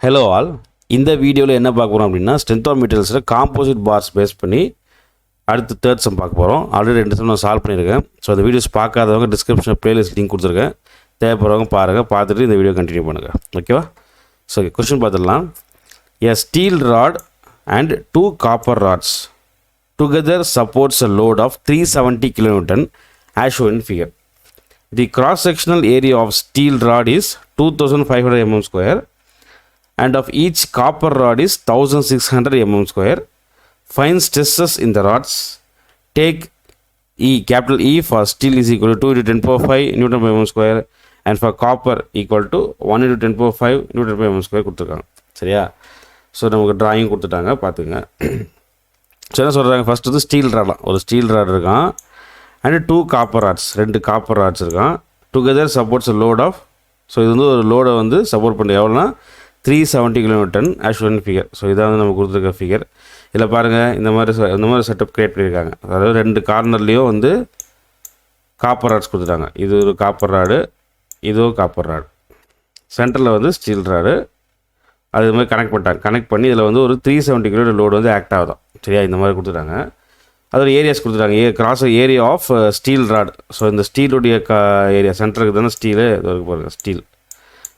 Hello all, இந்த வீடியோவில் என்ன பார்க்க போகிறோம் அப்படின்னா ஸ்ட்ரென்த் ஆஃப் மெட்டீரியல்ஸில் காம்போசிட் பார்ஸ் பேஸ் பண்ணி அடுத்து தேர்ட் சம் பார்க்க போகிறோம். ஆல்ரெடி 2 சம் நான் சால்வ் பண்ணியிருக்கேன். ஸோ அந்த வீடியோஸ் பார்க்காதவங்க டிஸ்கிரிப்ஷனில் ப்ளேலிஸ்ட் லிங்க் கொடுத்துருக்கேன். தேவைப்படுறவங்க பாருங்கள், பார்த்துட்டு இந்த வீடியோ கண்டினியூ பண்ணுங்கள். ஓகேவா? ஸோ கொஸ்டின் பார்த்துடலாம். A steel rod and 2 copper rods together supports a load of 370 kN as shown in figure. The cross-sectional area of steel rod is 2500 mm square and of each copper rod is 1600 mm square. Find stresses in the rods. Take E, capital E for steel is equal to 2 into 10 power 5 Newton per mm square and for copper equal to 1 into 10 power 5 Newton per mm square கொடுத்துருக்காங்க. சரியா? So நமக்கு drawing கொடுத்துட்டாங்க, பார்த்துங்க. So என்ன சொல்கிறாங்க, first வந்து steel ராட்லாம், ஒரு ஸ்டீல் ராட் இருக்கான் and 2 copper rods, 2 copper rods இருக்கான். Together supports load of, so இது வந்து ஒரு லோடை வந்து சப்போர்ட் பண்ணுறது எவ்வளோனா 370 kN as shown in figure. So இதான் வந்து நம்ம கொடுத்துருக்க ஃபிகர். இதில் பாருங்கள், இந்த மாதிரி செட்டப் க்ரியேட் பண்ணியிருக்காங்க. அதாவது 2 கார்னர்லேயும் வந்து காப்பர் ராட்ஸ் கொடுத்துட்டாங்க. இது ஒரு காப்பர் ராடு, இதுவும் காப்பர் ராடு, சென்டரில் வந்து ஸ்டீல் ராடு. அது மாதிரி கனெக்ட் பண்ணிட்டாங்க. கனெக்ட் பண்ணி இதில் வந்து ஒரு 370 kN லோடு வந்து ஆக்ட் ஆகுதான். சரியா? இந்த மாதிரி கொடுத்துட்டாங்க. அதோட ஏரியாஸ் கொடுத்துட்டாங்க. Cross area of steel rod. So இந்த ஸ்டீலுடைய ஏரியா சென்டருக்கு தானே ஸ்டீலு, இது பாருங்கள் ஸ்டீல்.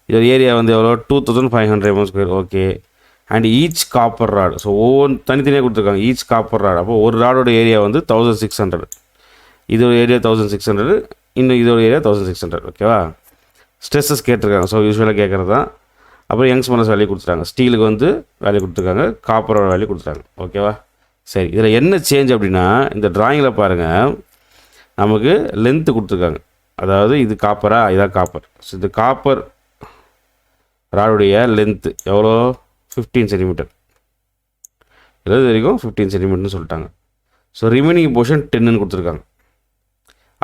இதோட ஏரியா வந்து எவ்வளோ 2500 mm square. Okay. And each copper rod, so ஒவ்வொரு தனித்தனியாக கொடுத்துருக்காங்க. ஈச் காப்பர் ராட், அப்போ ஒரு ராடோட ஏரியா வந்து 1600, இதோட ஏரியா 1600, இன்னும் இதோட ஏரியா 1600. ஓகேவா? ஸ்ட்ரெஸ்ஸஸ் கேட்டிருக்காங்க. ஸோ யூஸ்வலாக கேட்குறது தான். அப்புறம் யங்ஸ் மைனஸ் வேல்யூ கொடுத்துட்டாங்க. ஸ்டீலுக்கு வந்து வேல்யூ கொடுத்துருக்காங்க, காப்பரோட வேல்யூ கொடுத்துட்டாங்க. ஓகேவா? சரி, இதில் என்ன சேஞ்ச் அப்படின்னா, இந்த ட்ராயிங்கில் பாருங்கள், நமக்கு லென்த்து கொடுத்துருக்காங்க. அதாவது இது காப்பரா, இதான் காப்பர். ஸோ இந்த காப்பர் ராடுடைய லென்த்து எவ்வளோ 15 cm. இது வரைக்கும் 15 cm சொல்லிட்டாங்க. ஸோ ரிமைனிங் போர்ஷன் 10ன்னு கொடுத்துருக்காங்க.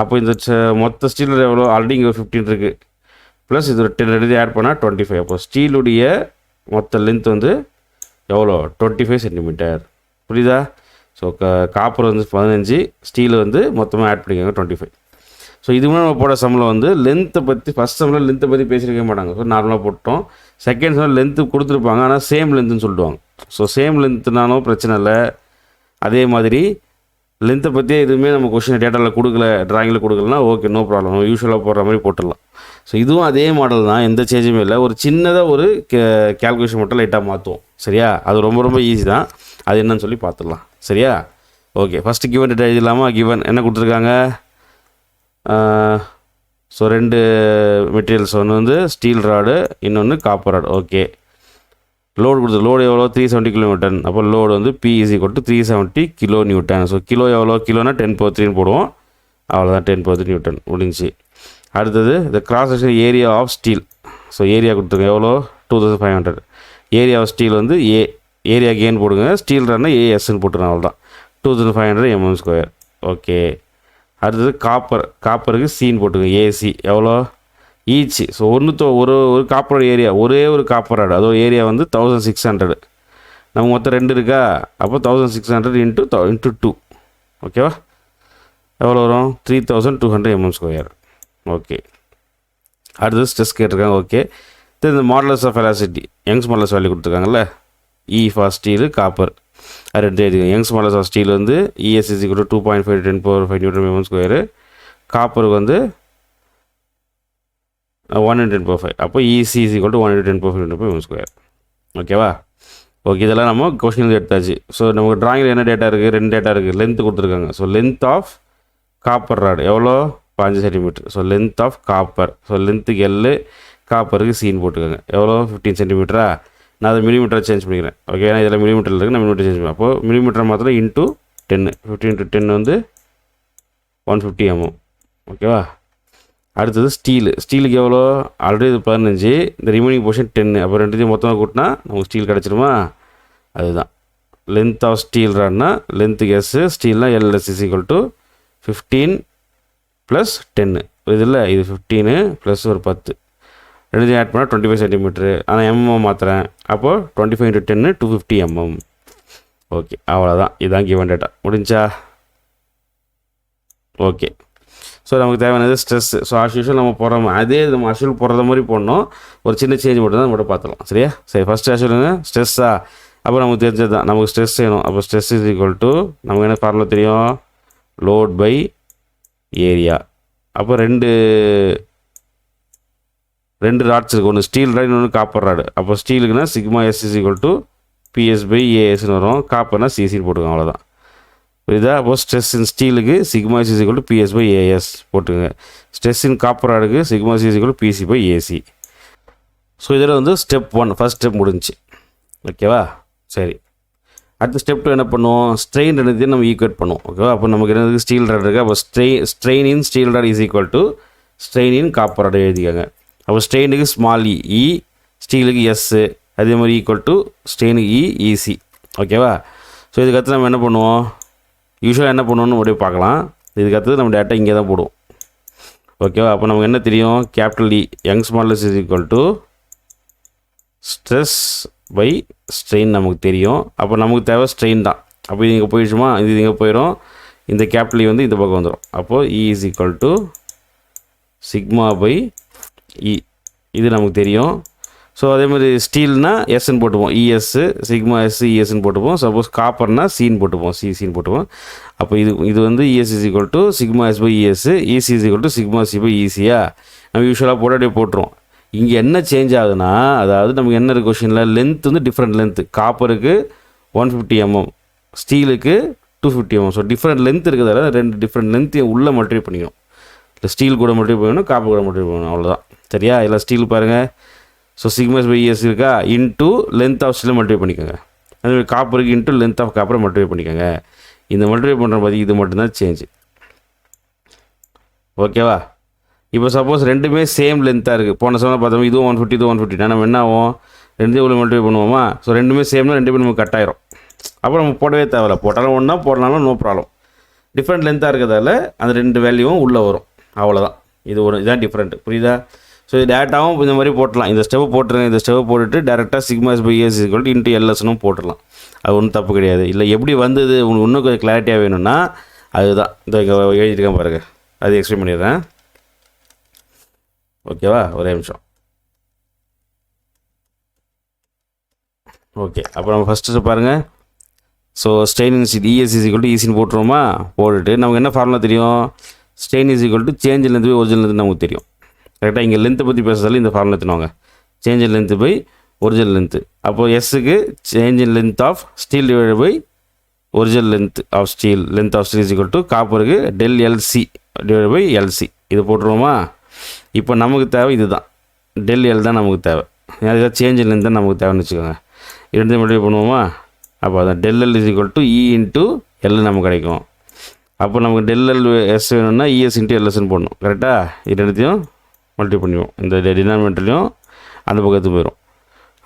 அப்போ இந்த மொத்த ஸ்டீலில் எவ்வளோ, ஆல்ரெடி இங்கே 15 இருக்குது, ப்ளஸ் இது 10 ரெண்டு ஆட் பண்ணால் 25. அப்போ ஸ்டீலுடைய மொத்த லென்த் வந்து எவ்வளோ 25 cm. புரியுதா? ஸோ காப்பர் வந்து 15, ஸ்டீல் வந்து மொத்தமாக ஆட் பண்ணிக்கோங்க 25. ஸோ இது நம்ம போட சம்மில் வந்து லென்த்தை பற்றி, ஃபஸ்ட் சம்மில் லென்த்தை பற்றி பேசியிருக்க மாட்டாங்க. ஸோ நார்மலாக போட்டோம். செகண்ட் சம்மில் லென்த்து கொடுத்துருப்பாங்க, ஆனால் சேம் லென்த்துன்னு சொல்லிடுவாங்க. ஸோ சேம் லென்த்துனாலும் பிரச்சனை இல்லை. அதே மாதிரி லென்த்தை பற்றியே எதுவுமே நம்ம கொஷின் டேட்டாவில் கொடுக்கல, ட்ராயிங்கில் கொடுக்கலனா ஓகே, நோ ப்ராப்ளம், நம்ம யூஸ்வலாக போடுற மாதிரி போட்டுடலாம். ஸோ இதுவும் அதே மாடல் தான், எந்த சேஞ்சுமே இல்லை. ஒரு சின்னதாக ஒரு கேல்குலேஷன் மட்டும் லைட்டாக மாற்றுவோம். சரியா? அது ரொம்ப ரொம்ப ஈஸி தான். அது என்னன்னு சொல்லி பார்த்துடலாம். சரியா? ஓகே. ஃபஸ்ட்டு கிவன் டேட்டா எழுதிடலாமா? கிவன் என்ன கொடுத்துருக்காங்க? ஸோ 2 மெட்டீரியல்ஸ், ஒன்று வந்து ஸ்டீல் ராடு, இன்னொன்று காப்பர் ராடு. ஓகே. லோடு கொடுத்து, லோடு எவ்வளோ 370 kN. அப்போ லோடு வந்து P = 370 kN. ஸோ கிலோ எவ்வளோ, கிலோனா 10⁻³ போடுவோம். அவ்வளோதான், 10⁻³ முடிஞ்சு. அடுத்தது இந்த cross section area of steel. So area கொடுத்துருங்க எவ்வளோ 2500. ஏரியா ஆஃப் ஸ்டீல் வந்து ஏரியா கேன் போடுங்க, ஸ்டீல் ராட்னா ASன்னு போட்டுருங்க. அவ்வளோதான், 2500 mm square. ஓகே. அடுத்தது காப்பருக்கு சீன் போட்டுங்க, AC எவ்வளோ ஈச். ஸோ ஒரு காப்பரோட ஏரியா, ஒரே ஒரு காப்பர் ராடு, அதோட ஏரியா வந்து 1600. நம்ம மொத்தம் 2 இருக்கா, அப்போ 1600 இன்ட்டு 2. ஓகேவா? எவ்வளோ வரும் 3200 mm square. ஓகே. அடுத்தது ஸ்ட்ரெஸ் கேட்டிருக்காங்க. ஓகே. இந்த modulus of velocity, Young's modulus value கொடுத்துருக்காங்கல்ல. E ஃபார் ஸ்டீலு, காப்பர், அது 2 எழுதிங்க. யங்ஸ் மாடலஸ் ஆஃப் ஸ்டீல் வந்து ES = 2.5 × 10⁻5 Newton per mm square. காப்பருக்கு வந்து 1 × 10⁻5. அப்போ EC = 1 × 10⁻5 Newton per mm square. ஓகேவா? ஓகே. இதெல்லாம் நம்ம கொஸ்டின் எடுத்தாச்சு. ஸோ நமக்கு ட்ராயிங்கில் என்ன டேட்டா இருக்குது, 2 டேட்டா இருக்குது. லென்த்து கொடுத்துருக்காங்க. So length of copper rod எவ்வளோ 5 cm. So length of copper, so லென்த்துக்கு L, காப்பருக்கு சீன் போட்டுக்கோங்க. எவ்வளோ 15 cm. நான் அதை மில்லிமீட்டரை சேஞ்ச் பண்ணிக்கிறேன். ஓகே. ஏன்னா இதில் மில்லிமீட்டரில் இருக்குது, நான் மில்லிமீட்டர் சேஞ்ச் பண்ணுவேன். அப்போது மில்லிமீட்டர் மாத்திரம் இன்ட்டு 10, 15 × 10 வந்து 150 mm. ஓகேவா? அடுத்தது ஸ்டீலுக்கு எவ்வளோ, ஆல்ரெடி இது 15, இந்த ரிமைனிங் போர்ஷன் 10. அப்போ 2 மொத்தமாக கூட்டினா நமக்கு ஸ்டீல் கிடச்சிருமா? அதுதான் லென்த் ஆஃப் ஸ்டீல் ராட்னா லென்த்துக்கு S, ஸ்டீல்னா LS = 15 + 10. இதில் இது 15 + ஒரு 10, 2 ஆட் பண்ணால் 25 cm. ஆனால் mm மாற்றுறேன். அப்போது 25 × 10 250 mm. ஓகே. அவ்வளோதான், இதுதான் கிவன் டேட்டா. முடிஞ்சா? ஓகே. ஸோ நமக்கு தேவையானது ஸ்ட்ரெஸ்ஸு. ஸோ ஆஸ் யூஷுவல் நம்ம போடுற அதே நம்ம ஆஷுவல் போடுற மாதிரி போடணும். ஒரு சின்ன சேஞ்ச் மட்டும் தான் மட்டும் பார்த்துக்கலாம். சரியா? சரி, ஃபஸ்ட்டு ஆஷுவல் ஸ்ட்ரெஸ்ஸா? அப்போ நமக்கு தெரிஞ்சது தான், நமக்கு ஸ்ட்ரெஸ் வேணும். அப்போ ஸ்ட்ரெஸ் இஸ் ஈக்குவல் டு நமக்கு என்ன ஃபார்முலா தெரியும்? Load by area. அப்போ ரெண்டு ராட்ஸ் இருக்குது, ஒன்று ஸ்டீல் ராட், இன்னொன்று காப்பர் ராடு. அப்போ ஸ்டீலுக்குன்னா sigma S is equal to PS by ஏஎஸ்ன்னு வரும். காப்பர்னா சிசின்னு போட்டுக்கோங்க, அவ்வளோதான். புரியுதா? அப்போ ஸ்ட்ரெஸ் இன் ஸ்டீலுக்கு sigma S is equal to PS by AS போட்டுங்க. ஸ்ட்ரெஸ் இன் காப்பர் ராடுக்கு sigma S is equal to PC by AC. So இதில் வந்து ஸ்டெப் 1 ஃபஸ்ட் ஸ்டெப் முடிஞ்சு. ஓகேவா? சரி, அடுத்த ஸ்டெப் 2 என்ன பண்ணுவோம்? ஸ்ட்ரெயின் ரெண்டுத்தையும் நம்ம ஈக்குவேட் பண்ணுவோம். ஓகேவா? அப்போ நமக்கு என்னது? ஸ்டீல் ராட் இருக்குது. அப்போ strain in steel rod is equal to strain in copper rod எழுதிக்காங்க. அப்போ ஸ்ட்ரெயினுக்கு ஸ்மால் இ, ஸ்டீலுக்கு எஸ்ஸு, அதே மாதிரி ஈக்குவல் டு ஸ்ட்ரெயினுக்கு இசி. ஓகேவா? ஸோ இதுக்கடுத்து நம்ம என்ன பண்ணுவோம்? யூஸ்வலாக என்ன பண்ணுவோன்னு அப்படியே பார்க்கலாம். இதுக்கடுத்து நம்ம டேட்டா இங்கே தான் போடுவோம். ஓகேவா? அப்போ நமக்கு என்ன தெரியும்? Capital E young small S is equal to stress by strain நமக்கு தெரியும். அப்போ நமக்கு தேவை ஸ்ட்ரெயின் தான். அப்போ இது இங்கே போயிடுச்சுமா? இது இங்கே போயிடும். இந்த கேபிட்டல் இ வந்து இந்த பக்கம் வந்துடும். அப்போது E is equal to sigma by E, இது நமக்கு தெரியும். ஸோ அதே மாதிரி ஸ்டீல்னா எஸ்ன்னு போட்டுப்போம், இஎஸ்ஸு சிக்மா எஸ் இஎஸ்ன்னு போட்டுப்போம். சப்போஸ் காப்பர்னா சின்னு போட்டுப்போம், சின்னு போட்டுப்போம். அப்போ இது வந்து ES is equal to sigma S by ES, EC is equal to sigma C by இசியா. நம்ம யூஸ்வலாக போட்டு போட்டுருவோம். இங்கே என்ன சேஞ்ச் ஆகுதுன்னா, அதாவது நமக்கு என்ன இருக்குது கொஷினில்? லென்த் வந்து டிஃப்ரெண்ட் லென்த்து. காப்பருக்கு 150 mm, ஸ்டீலுக்கு 250 mm. ஸோ டிஃப்ரெண்ட் லென்த் இருக்கிறதால ரெண்டு டிஃப்ரெண்ட் லென்த்தையும் உள்ளே மல்டிப்ளை பண்ணிக்கணும். இல்லை ஸ்டீல் கூட மல்டிப்ளை பண்ணணும், காப்பர் கூட மல்டிப்ளை பண்ணணும், அவ்வளோதான். சரியா? இல்லை ஸ்டீல் பாருங்கள். ஸோ சிக்மாஸ் பை இஎஸ் இருக்கா, இன்ட்டு லென்த் ஆஃப் ஸ்டீலை மல்டிப்ளை பண்ணிக்கோங்க. அதுமாதிரி காப்பருக்கு இன்ட்டு லென்த் ஆஃப் காப்பரை மல்டிப்ளை பண்ணிக்கோங்க. இந்த மல்டிப்ளை பண்ணுற மாதிரி இது மட்டும்தான் சேஞ்சு. ஓகேவா? இப்போ சப்போஸ் ரெண்டுமே சேம் லென்த்தாக இருக்குது. போன சமயம் பார்த்தோம், இதுவும் 150 இதுவும் 150. நம்ம என்ன ஆகும்? ரெண்டு இவ்வளோ மல்டிப்ளை பண்ணுவோமா? ஸோ ரெண்டுமே சேம்னா ரெண்டுமே நமக்கு கட் ஆயிரும். அப்புறம் நம்ம போடவே தேவையில்ல. போட்டாலும் ஒன்றா போடலாலும் நோ ப்ராப்ளம். டிஃப்ரெண்ட் லென்த்தாக இருக்கிறதால அந்த ரெண்டு வேல்யூவும் உள்ளே வரும், அவ்வளோதான். இதுதான் டிஃப்ரெண்ட். புரியுதா? ஸோ இது டேட்டாவும் இந்த மாதிரி போட்டலாம். இந்த ஸ்டெப் போட்டுருங்க. இந்த ஸ்டெப் போட்டுட்டு டேரெக்டாக sigma S by ES equal to into எல்எஸ்னும் போட்டுடலாம். அது ஒன்றும் தப்பு கிடையாது. இல்லை எப்படி வந்தது உங்களுக்கு இன்னும் கொஞ்சம் கிளாரிட்டியாக வேணும்னா அதுதான் இந்த இங்கே எழுதியிருக்கேன் பாருங்கள், அது எக்ஸ்பிளைன் பண்ணிடுறேன். ஓகேவா? ஒரே நிமிஷம். ஓகே, அப்போ நம்ம ஃபஸ்ட்டு பாருங்கள். So strain in ES is equal to ஈசின்னு போட்டுருவோமா? போட்டுட்டு நமக்கு என்ன ஃபார்முலா தெரியும்? Strain is equal to change length by original length நமக்கு தெரியும். கரெக்டாக இங்கே லென்த்தை பற்றி பேசுறதால இந்த ஃபார்முலா எடுத்துவாங்க. Change in length by original length. அப்போது எஸ்ஸுக்கு change in length of steel divide by original length of steel. Length of steel is equal to காப்பருக்கு del LC divide by LC. இது போட்டுருவோமா? இப்போ நமக்கு தேவை இது தான், டெல் எல் தான் நமக்கு தேவை. ஏதாவது சேஞ்ச் இன் லென்த் தான் நமக்கு தேவைன்னு வச்சுக்கோங்க. இரண்டு மல்டிப்ளை பண்ணுவோமா? அப்போ அதான் del L is equal to E into L நமக்கு கிடைக்கும். அப்போ நமக்கு டெல் எல் எஸ் வேணும்னா இஎஸ் இன்ட்டு எல்எஸ்ன்னு போடணும். கரெக்டாக? இது ரெண்டுத்தையும் மல்டிப்ளை பண்ணுவோம். இந்த டினாமினேட்டர்லையும் அந்த பக்கத்துக்கு போயிடும்.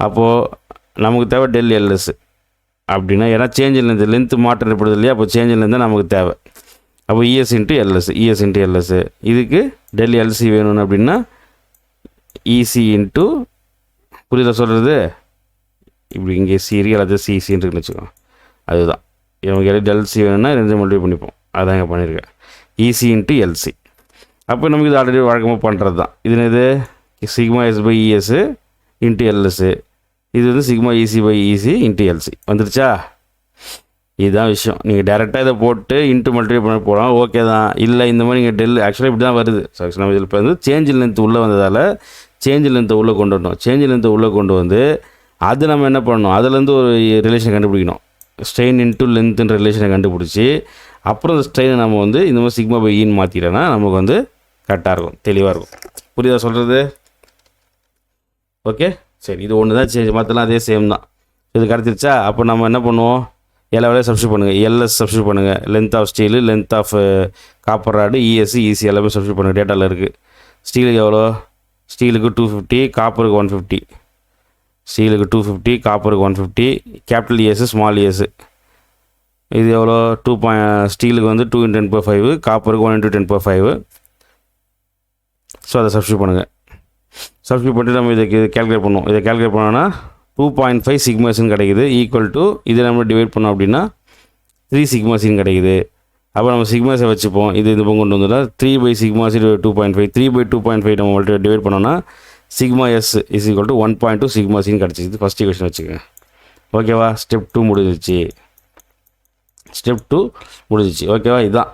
அப்போது நமக்கு தேவை டெல் எல்எஸ் அப்படின்னா, ஏன்னா சேஞ்ச் இன் லென்த்து மாற்றம் ஏற்படுது இல்லையா? அப்போ சேஞ்ச் இன் லென்த் தான் நமக்கு தேவை. அப்போ இஎஸ் இன்ட்டு எல்எஸ். இதுக்கு டெல் எல்சி வேணும்னு அப்படின்னா இசி இன்ட்டு, புரியுதா சொல்கிறது? இப்படி இங்கே சிரி அல்லது சிசின்னு இருக்குன்னு வச்சுக்கோங்க. அதுதான் நமக்கு டெல்சி வேணும்னா ரெண்டு மல்டிப்ளை பண்ணிப்போம். அதான் இங்கே பண்ணியிருக்கேன், இசி இன்ட்டு எல்சி. அப்போ நமக்கு இது ஆல்ரெடி வழக்கமாக பண்ணுறது தான். இது sigma S by ES into LS. இது வந்து sigma EC by EC into LC வந்துருச்சா? இதுதான் விஷயம். நீங்கள் டேரெக்டாக இதை போட்டு இன்ட்டு மல்டிப்ளை பண்ணி போகலாம், ஓகே தான். இல்லை இந்த மாதிரி நீங்கள் டெல் ஆக்சுவலாக இப்படி தான் வருது. ஸோ நம்ம இதில் இப்போ வந்து சேஞ்ச் லென்த் உள்ளே வந்ததால் சேஞ்ச் லென்த்தை உள்ளே கொண்டு வரணும். சேஞ்ச் லென்த்தை உள்ளே கொண்டு வந்து அது நம்ம என்ன பண்ணணும்? அதுலேருந்து ஒரு ரிலேஷனை கண்டுபிடிக்கணும். ஸ்ட்ரெயின் இன்ட்டு லென்த்துன்ற ரிலேஷனை கண்டுபிடிச்சி அப்புறம் அந்த ஸ்ட்ரெயினை நம்ம வந்து இந்த மாதிரி சிக்மா பை ஈன்னு மாற்றிட்டோன்னா நமக்கு வந்து கரெக்டாக இருக்கும், தெளிவாக இருக்கும். புரியுதா சொல்கிறது? ஓகே சரி, இது ஒன்று தான் சேஞ்ச், மற்றலாம் அதே சேம் தான். இது கிடச்சிருச்சா? அப்போ நம்ம என்ன பண்ணுவோம்? எல்லா வேலையும் சப்ஸ்டியூட் பண்ணுங்கள். எல்எஸ் சப்ஸ்டியூட் பண்ணுங்கள், length of steel, length of copper rod, ES EC எல்லாமே சப்ஸ்டியூட் பண்ணுங்கள். டேட்டாவில் இருக்குது. ஸ்டீலுக்கு எவ்வளோ? ஸ்டீலுக்கு 250, காப்பருக்கு 150. ஸ்டீலுக்கு 250, காப்பருக்கு 150. கேபிட்டல் இஎஸ் ஸ்மால் இஎஸ் இது எவ்வளோ? ஸ்டீலுக்கு வந்து 2 × 10⁵, காப்பருக்கு 1 × 10⁵. ஸோ அதை சப்ஸ்டியூட் பண்ணுங்கள். சப்ஸ்டியூட் பண்ணிட்டு நம்ம இதுக்கு கேல்குலேட் பண்ணுவோம். இதை கேல்குலேட் பண்ணோன்னா 2.5 சிக்மாசின்னு கிடைக்குது. ஈக்குவல் டு இதை நம்ம டிவைட் பண்ணோம் அப்படின்னா 3 சிக்மாசின்னு கிடைக்குது. அப்போ நம்ம சிக்மாஸை வச்சுப்போம். இது இந்த பக்கம் கொண்டு வந்தோம்னா 3/σc 2.5 3/2.5 நம்ம டிவைட் பண்ணோன்னா sigma S is equal to 1.2 sigma சின்னு கிடச்சிது. ஃபஸ்ட் ஈக்குவேஷன் வச்சுக்கோங்க. ஓகேவா? ஸ்டெப் 2 முடிஞ்சிச்சு. ஸ்டெப் 2 முடிஞ்சிச்சு. ஓகேவா? இதுதான்.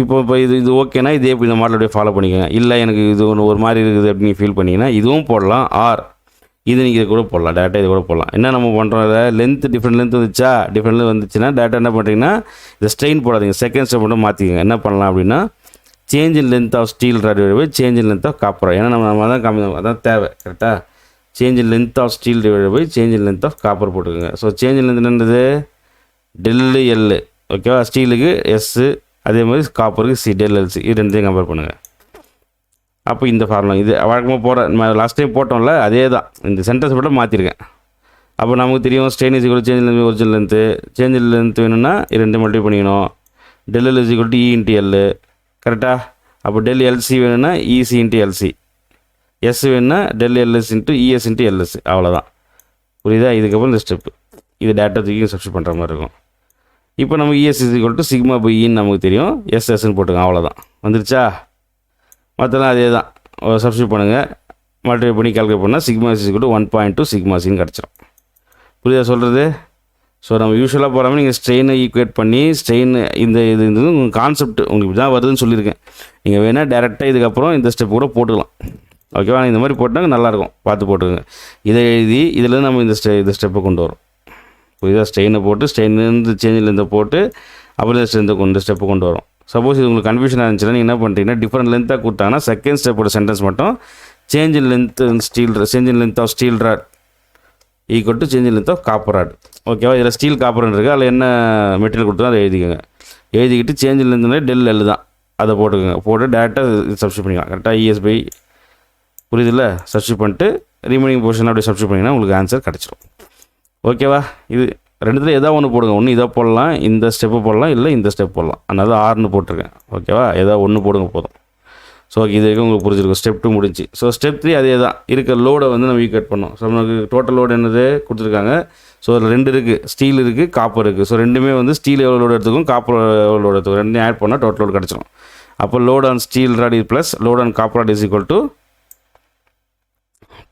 இப்போ இது ஓகேனா இதே இந்த மாடல் அப்படியே ஃபாலோ பண்ணிக்கோங்க. இல்லை எனக்கு இது ஒரு மாதிரி இருக்குது அப்படின்னு ஃபீல் பண்ணிங்கன்னா இதுவும் போடலாம். ஆர் இது நீங்கள் இது கூட போடலாம். டேட்டா இது கூட போடலாம். என்ன நம்ம பண்ணுறோம், இதை டிஃப்ரெண்ட் லென்த் வந்துச்சா, டிஃப்ரெண்ட் வந்துச்சுன்னா டேட்டா என்ன பண்ணுறீங்கன்னா இந்த ஸ்ட்ரெயின் போடாதீங்க, செகண்ட் ஸ்டெப் மட்டும் மாற்றிக்கங்க. என்ன பண்ணலாம் அப்படின்னா change in length of steel rod divide change in length of copper. ஏன்னா நம்ம தான் அதான் தேவை. கரெக்டாக change in length of steel divide by change in length of copper போட்டுக்கோங்க. ஸோ சேஞ்ச் இன் லென்த் என்னது டெல்லு எல். ஓகேவா? ஸ்டீலுக்கு எஸ்ஸு, அதே மாதிரி காப்பருக்கு சி, டெல் எல்சி. இது ரெண்டையும் கம்பேர் பண்ணுங்கள். அப்போ இந்த ஃபார்முலா இது வழக்கமாக போட லாஸ்ட் டைம் போட்டோம்ல அதே தான். இந்த சென்டென்ஸ் மட்டும் மாற்றிருக்கேன். அப்போ நமக்கு தெரியும் strain is equal change length original length. Change length வேணும்னா ரெண்டு மல்டிப்ளை பண்ணிக்கணும். Del L is equal to E into L. கரெக்டாக? அப்போ டெல் எல்சி வேணும்னா இசி இன்ட்டு எல்சி. எஸ் வேணும்னா del LS into ES into LS. அவ்வளோதான். புரியுதா? இதுக்கப்புறம் இந்த ஸ்டெப்பு இது டேட்டா தூக்கி சப்ஸ்டிட் பண்ணுற மாதிரி இருக்கும். இப்போ நம்ம ES is equal to sigma by இன்னு நமக்கு தெரியும். எஸ்எஸ்ன்னு போட்டுங்க. அவ்வளோதான். வந்துருச்சா? மற்றெல்லாம் அதே தான். சப்ஸ்டிட் பண்ணுங்கள். மல்டிப்ளை பண்ணி கால்குலேட் பண்ணால் sigma is equal to 1.2 sigma சின்னு கிடச்சிரும். புரியுதா சொல்கிறது? ஸோ நம்ம யூஸ்வலாக போகாமல் நீங்கள் ஸ்ட்ரெயினை ஈக்குவேட் பண்ணி ஸ்ட்ரெயின் இது உங்கள் கான்செப்ட் உங்களுக்கு இப்படி தான் வருதுன்னு சொல்லியிருக்கேன். நீங்கள் வேணால் டேரெக்டாக இதுக்கப்புறம் இந்த ஸ்டெப் கூட போட்டுக்கலாம். ஓகேவா? இந்த மாதிரி போட்டால் நல்லாயிருக்கும். பார்த்து போட்டுக்கோங்க. இதை எழுதி இதில் நம்ம இந்த ஸ்டெப்பை கொண்டு வரோம். புரியுதா? ஸ்ட்ரெயினை போட்டு ஸ்ட்ரெயின்லேருந்து சேஞ்சிலேருந்து போட்டு அப்புறம் இந்த ஸ்டெப்பை கொண்டு வரும். சப்போஸ் இது உங்களுக்கு கன்ஃபியூஷனாக இருந்துச்சுன்னா நீங்கள் என்ன பண்ணுறீங்கன்னா டிஃப்ரெண்ட் லென்த்தாக கொடுத்தாங்கன்னா செகண்ட் ஸ்டெப்போட சென்டென்ஸ் மட்டும் change in length of steel rod equal to change in length of copper rod. ஓகேவா? இதில் ஸ்டீல் காப்பர்னு இருக்குது. அதில் என்ன மெட்டீரியல் கொடுத்தோ அதை எழுதிக்கோங்க. எழுதிக்கிட்டு சேஞ்ச் இன் லென்த்னா டெல் எல் தான். அதை போட்டுக்கோங்க. போட்டு டேரெக்டாக சப்ஸ்டிட் பண்ணிக்கலாம். கரெக்டாக இஎஸ் பை புரியுதில்ல? சப்ஸ்டிட் பண்ணிட்டு ரிமைனிங் போர்ஷன் அப்படியே சப்ஸ்டிட் பண்ணிங்கன்னா உங்களுக்கு ஆன்சர் கிடச்சிரும். ஓகேவா? இது ரெண்டுத்தில் எதாவது ஒன்று போடுங்க. ஒன்று இதை போடலாம், இந்த ஸ்டெப்பு போடலாம், இல்லை இந்த ஸ்டெப் போடலாம். அதனால ஆறுன்னு போட்டிருக்கேன். ஓகேவா? ஏதாவது ஒன்று போடுங்க போதும். ஸோ இது வரைக்கும் உங்களுக்கு புரிஞ்சிருக்கும். ஸ்டெப் 2 முடிஞ்சு. ஸோ ஸ்டெப் 3 அதே தான். இருக்க லோடை வந்து நம்ம ஈக்குவேட் பண்ணோம். ஸோ நமக்கு டோட்டல் லோடு என்னது கொடுத்துருக்காங்க. ஸோ அதில் 2 இருக்குது. ஸ்டீல் இருக்குது, காப்பர் இருக்குது. ஸோ ரெண்டுமே வந்து ஸ்டீல் எவ்வளோ லோடு எடுத்துக்கும், காப்பர் எவ்வளோ லோடு எடுத்துக்கும். ரெண்டையும் ஆட் பண்ணால் டோட்டல் லோடு கிடச்சிரும். அப்போ load on steel rod plus load on copper rod is equal to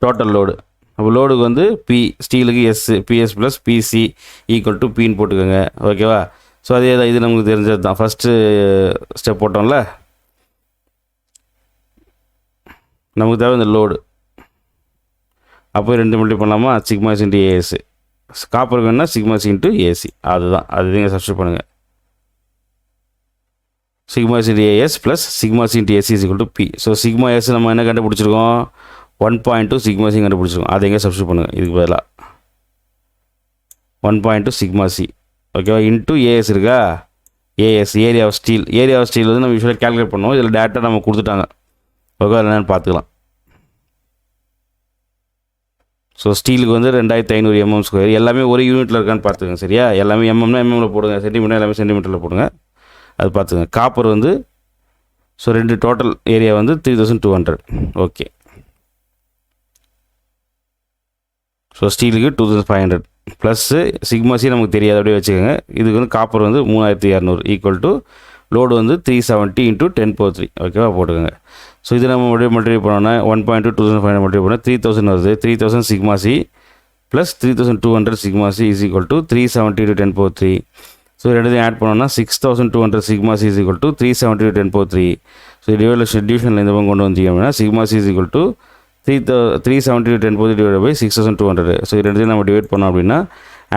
total load. அப்போ லோடுக்கு வந்து பி, ஸ்டீலுக்கு S, PS plus PC equal to பின்னு போட்டுக்கோங்க. ஓகேவா? ஸோ அதே தான். இது நமக்கு தெரிஞ்சது தான். ஃபஸ்ட்டு ஸ்டெப் போட்டோம்ல, நமக்கு தேவை இந்த லோடு. அப்போ 2 மல்டிப்ளை பண்ணலாமா? Sigma C into AS. காப்பருக்கு வேணுன்னா சிக்மா சி இன்ட்டு ஏசி. அதுதான். அது நீங்கள் சப்ஸ்டிட் பண்ணுங்கள். Sigma C into AS plus sigma C into AC is equal to P. So sigma S நம்ம என்ன கண்டுபிடிச்சிருக்கோம்? 1.2 சிக்மா சி கண்டுபிடிச்சிருக்கோம். அதை எங்கே சப்ஸ்டிட் பண்ணுங்கள். இதுக்கு பதிலாக 1.2 சிக்மா சி. ஓகேவா? இன்ட்டு ஏஎஸ் இருக்கா? AS area of steel. Area of steel வந்து நம்ம யூஸ்வலாக கேல்குலேட் பண்ணுவோம். இதில் டேட்டா நம்ம கொடுத்துட்டாங்க. ஓகே, என்னென்னு பார்த்துக்கலாம். ஸோ ஸ்டீலுக்கு வந்து 2500 mm². எல்லாமே ஒரு யூனிட்டில் இருக்கான்னு பார்த்துக்கங்க. சரியா? எல்லாமே எம்எம்னா எம்எம்மில் போடுங்க, சென்டிமீட்டர் எல்லாமே சென்டிமீட்டரில் போடுங்க. அது பார்த்துக்கங்க. காப்பர் வந்து ஸோ 2 டோட்டல் ஏரியா வந்து 3200. ஓகே. ஸோ ஸ்டீலுக்கு 2500 ப்ளஸ்ஸு சிக்மா சி நமக்கு தெரியாது, அப்படியே வச்சுக்கோங்க. இதுக்கு வந்து காப்பர் வந்து 3200 ஈக்குவல் டு லோடு வந்து 370 × 10⁻³ ஓகேவா? போட்டுக்கோங்க. ஸோ இது நம்ம மல்டிப்ளை பண்ணோன்னா 1.2 2500 மல்டிப்ளை பண்ணால் 3000 வருது. 3000 sigma C plus 3200 sigma C is equal to 370 × 10⁻³. So ரெண்டுத்தையும் ஆட் பண்ணோன்னா 6200 sigma C is equal to 370 × 10⁻³. So டிவிஷனில் இந்த பக்கம் கொண்டு வந்தீங்க அப்படின்னா sigma C is equal to 370 × 10⁻³ divide by 6200. So இது ரெண்டுத்தையும் நம்ம டிவைட் பண்ணோம் அப்படின்னா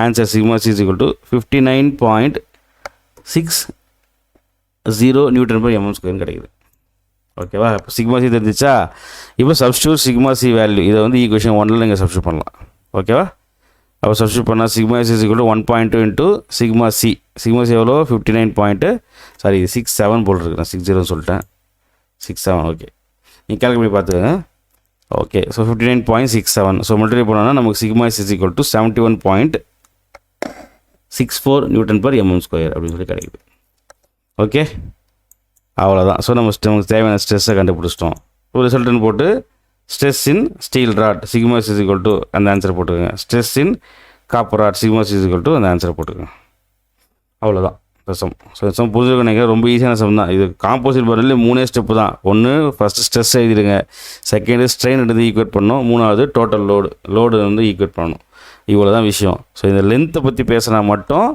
answer sigma C is equal to 59.60 Nm/mm² கிடைக்குது. ஓகேவா? இப்போ சிக்மா சி தெரிஞ்சிச்சா? இப்போ சப்ஸ்டியூட் சிக்மா சி வேல்யூ இதை வந்து ஈக்குவேஷன் 1ல் நீங்கள் சப்ஸ்டியூட் பண்ணலாம். ஓகேவா? அப்போ சப்ஸ்டியூட் பண்ணால் sigma C is equal to 1.2 × sigma C. Sigma C எவ்வளோ? 67 போல் நான் 60 சொல்லிட்டேன். 67. ஓகே, நீங்கள் கேல்குலேட் பண்ணி பார்த்துக்கோங்க. Okay, so 59.67. ஸோ மல்டிப்ளை பண்ணோன்னா நமக்கு sigma is equal to 71.64 Nm/mm² அப்படின்னு சொல்லி கிடைக்குது. ஓகே, அவ்வளோதான். ஸோ நமக்கு தேவையான ஸ்ட்ரெஸ்ஸை கண்டுபிடிச்சிட்டோம். ஒரு ரிசல்ட்டுன்னு போட்டு stress in steel rod sigma is equal to அந்த ஆன்சரை போட்டுக்கோங்க. Stress in copper rod sigma is equal to அந்த ஆன்சரை போட்டுக்கோங்க. அவ்வளோதான். சம். ஸோ சம் புரிஞ்சுக்க நினைக்கிறேன். ரொம்ப ஈஸியான சம் தான் இது. காம்போசிட் பாரில் 3 ஸ்டெப்பு தான். ஒன்று ஃபஸ்ட்டு ஸ்ட்ரெஸ் எழுதிடுங்க, செகண்டு ஸ்ட்ரெயின் எடுத்து ஈக்குவேட் பண்ணணும், மூணாவது டோட்டல் லோடு வந்து ஈக்குவேட் பண்ணணும். இவ்வளோ தான் விஷயம். ஸோ இந்த லென்த்தை பற்றி பேசினா மட்டும்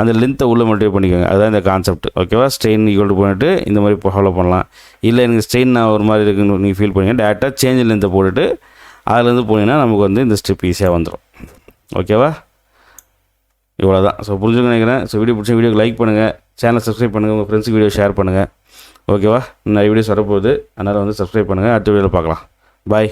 அந்த லென்த்தை உள்ளே மல்டிப்ளை பண்ணிக்கோங்க. அதுதான் இந்த கான்செப்ட். ஓகேவா? ஸ்ட்ரெயின் ஈக்குவல் பண்ணிட்டு இந்த மாதிரி ஃபாலோ பண்ணலாம். இல்லை எனக்கு ஸ்ட்ரெயின் நான் ஒரு மாதிரி இருக்குன்னு நீங்கள் ஃபீல் பண்ணுங்க, டேரெக்டாக சேஞ்ச் லென்த்தை போட்டுட்டு அதுலேருந்து போனீங்கன்னா நமக்கு வந்து இந்த ஸ்டெப் ஈஸியாக வந்துடும். ஓகேவா? இவ்வளோ தான். ஸோ புரிஞ்சுக்க நினைக்கிறேன். ஸோ வீடியோ பிடிச்ச வீடியோக்கு லைக் பண்ணுங்கள், சேனல் சப்ஸ்கிரைப் பண்ணுங்கள், உங்கள் ஃப்ரெண்ட்ஸுக்கு வீடியோ ஷேர் பண்ணுங்கள். ஓகேவா? நிறைய வீடியோஸ் வரப்போகுது, அதனால் வந்து சப்ஸ்கிரைப் பண்ணுங்கள். அடுத்த வீடியோவில் பார்க்கலாம். பாய்.